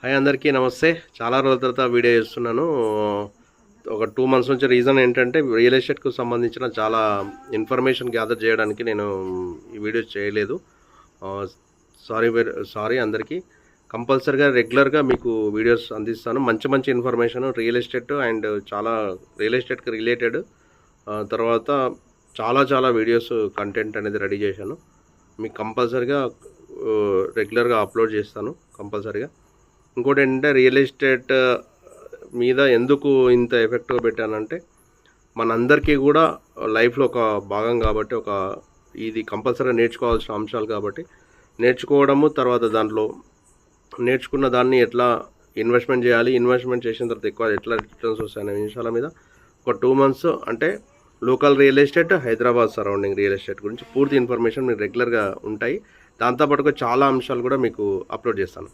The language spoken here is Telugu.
హాయ్ అందరికీ నమస్తే. చాలా రోజుల తర్వాత వీడియో చేస్తున్నాను. ఒక 2 మంత్స్ నుంచి రీజన్ ఏంటంటే రియల్ ఎస్టేట్‌కు సంబంధించిన చాలా ఇన్ఫర్మేషన్ గ్యాదర్ చేయడానికి నేను ఈ వీడియో చేయలేదు. ఆహ్, సారీ అందరికీ. కంపల్సరీగా రెగ్యులర్‌గా మీకు వీడియోస్ అందిస్తాను. మంచి మంచి ఇన్ఫర్మేషన్ రియల్ ఎస్టేట్ అండ్ చాలా రియల్ ఎస్టేట్‌కి రిలేటెడ్ తర్వాత చాలా వీడియోస్ కంటెంట్ అనేది రెడీ చేశాను. మీకు కంపల్సరీగా రెగ్యులర్‌గా అప్లోడ్ చేస్తాను కంపల్సరీగా. ఇంకోటి ఏంటంటే రియల్ ఎస్టేట్ మీద ఎందుకు ఇంత ఎఫెక్ట్గా పెట్టానంటే మనందరికీ కూడా లైఫ్లో ఒక భాగం కాబట్టి ఇది కంపల్సరీగా నేర్చుకోవాల్సిన అంశాలు కాబట్టి నేర్చుకోవడము, తర్వాత దాంట్లో నేర్చుకున్న దాన్ని ఎట్లా ఇన్వెస్ట్మెంట్ చేయాలి, ఇన్వెస్ట్మెంట్ చేసిన తర్వాత ఎక్కువ ఎట్లా రిటర్న్స్ వస్తాయనే విషయాల మీద ఒక 2 మంత్స్ అంటే local real estate, Hyderabad surrounding real estate గురించి పూర్తి ఇన్ఫర్మేషన్ మీకు రెగ్యులర్గా ఉంటాయి. దాంతోపాటుగా చాలా అంశాలు కూడా మీకు అప్లోడ్ చేస్తాను.